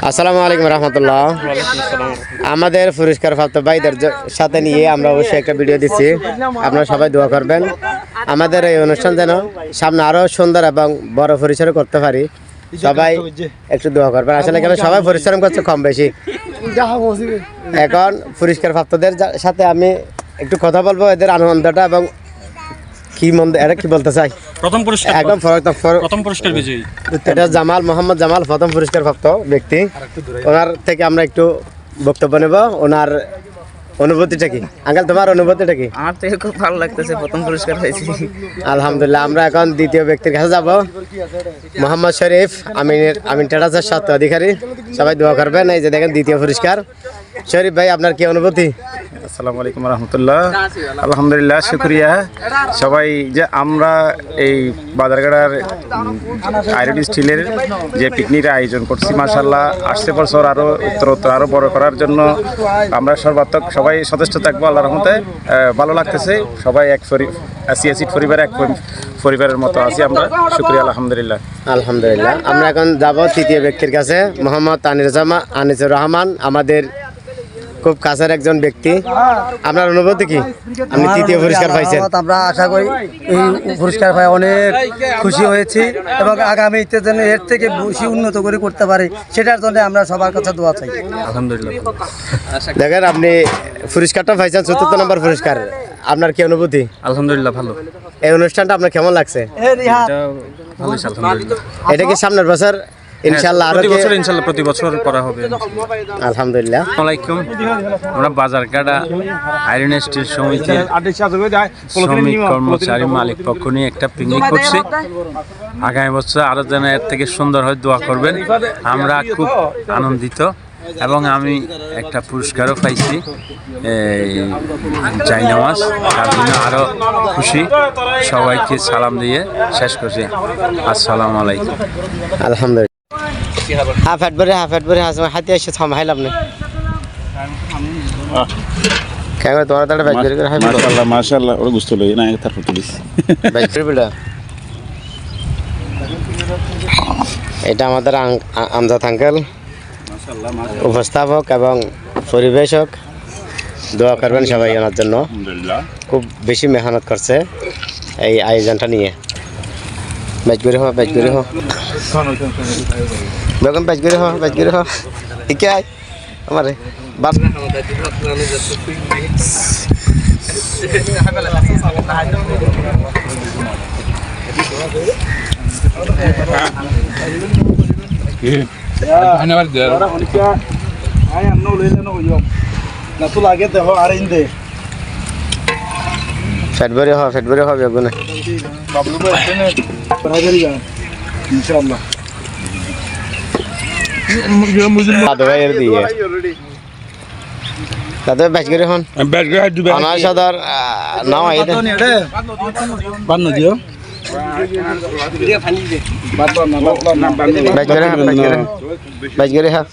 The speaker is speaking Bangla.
আসসালামু আলাইকুম রহমতুল্লাহ। আমাদের পুরস্কার প্রাপ্ত ভাইদের সাথে নিয়ে আমরা অবশ্যই একটা ভিডিও দিচ্ছি, আপনারা সবাই দোয়া করবেন আমাদের এই অনুষ্ঠান যেন সামনে আরো সুন্দর এবং বড় পরিসরে করতে পারি। সবাই একটু দোয়া করবেন। আসলে এখানে সবাই পরিশ্রম করছে কম বেশি। এখন পুরস্কার প্রাপ্তদের সাথে আমি একটু কথা বলবো, এদের আনন্দটা এবং কি এটা কি বলতে চাই। প্রথম পুরস্কার একদম প্রথম পুরস্কার বিজয়ী এটা মোহাম্মদ জামাল প্রথম পুরস্কার প্রাপ্ত ব্যক্তি। ওনার থেকে আমরা একটু বক্তব্য নেব। ওনার অনুভূতিটা কি আঙ্কেল, তোমার অনুভূতিটা কি? আমার তো খুব ভালো লাগতেছে, প্রথম পুরস্কার পেয়েছি। আলহামদুলিল্লাহ। আমরা এখন দ্বিতীয় ব্যক্তির কাছে যাব। মোহাম্মদ শরীফ আমিন ট্রেডার্সের স্বত্ব অধিকারী। সবাই দোয়া করবেন। এই যে দেখেন দ্বিতীয় পুরস্কার। শরীফ ভাই, আপনার কি অনুভূতি? আসসালামু আলাইকুম রহমতুল্লাহ। আলহামদুলিল্লাহ, শুক্রিয়া সবাই যে আমরা এই বাজারগাড়ার আয়রন স্টিলের যে পিকনিক আয়োজন করছি, মাশাআল্লাহ আসছে বছর আরও উত্তরোত্তর আরও বড় করার জন্য আমরা সর্বাত্মক সবাই সচেষ্ট থাকবো। আল্লাহর রহমতে ভালো লাগতেছে। সবাই অ্যাসিড পরিবারে এক পরিবারের মতো আছি আমরা। শুক্রিয়া, আলহামদুলিল্লাহ। আলহামদুলিল্লাহ। আমরা এখন যাব তৃতীয় ব্যক্তির কাছে। মোহাম্মদ আনিসুর রহমান, আমাদের খুব কাছের একজন ব্যক্তি। আপনার অনুভূতি কি? আপনি তৃতীয় পুরস্কার পাইছেন। আমরা আশা করি এই পুরস্কার পাই অনেক খুশি হয়েছি এবং আগামীতে যেন এর থেকে বেশি উন্নত করে করতে পারি, সেটার জন্য আমরা সবার কাছে দোয়া চাই। আলহামদুলিল্লাহ। দেখেন আপনি পুরস্কারটা পাইছেন, ৪র্থ নম্বর পুরস্কার। আপনার কি অনুভূতি? আলহামদুলিল্লাহ, ভালো। এই অনুষ্ঠানটা আপনার কেমন লাগছে? এটা কি সামনের বছর ইনশাআল্লাহ আরো প্রতি বছর করা হবে? আলহামদুলিল্লাহ। আসসালামু আলাইকুম। আমরা বাজারগাড়া আয়রন স্টিল সমিতির শ্রমিক কর্মচারী মালিক পক্ষ নিয়ে একটা পিকনিক করছি। আগামী বছর আরো যেন এর থেকে সুন্দর হয় দোয়া করবেন। আমরা খুব আনন্দিত এবং আমি একটা পুরস্কারও পাইছি, জায়নামাজ। তার জন্য আরো খুশি। সবাইকে সালাম দিয়ে শেষ করছি। আসসালামু আলাইকুম। আলহামদুলিল্লাহ। হাফ হাত ভরে হাতে এসে থামাইলাম না কেন তোমার তাহলে ব্যাচ বের করে হাই মাশাআল্লাহ মাশাআল্লাহ ওরে গুস্ত লই না তারপর তুলিস ব্যাচ বের বিড়া। এটা আমাদের আমজাদ আঙ্কেল, উপস্থাপক এবং পরিবেশক। দোয়া করবেন সবাই ওনার জন্য। খুব বেশি মেহনত করছে এই আয়োজনটা নিয়ে। ব্যাচ করে হো বেগম, ব্যাচ করে হো ঠিক আছে আমার বাপ। ফেট ভরে হ বেগুনে ইনশাআল্লাহ। দাদুভাইয়ের দিয়ে দাদু ব্যাচ করে হন আমার সাদার নাও আইতে বান্ন দিও ব্যাচ করে হ্যাঁ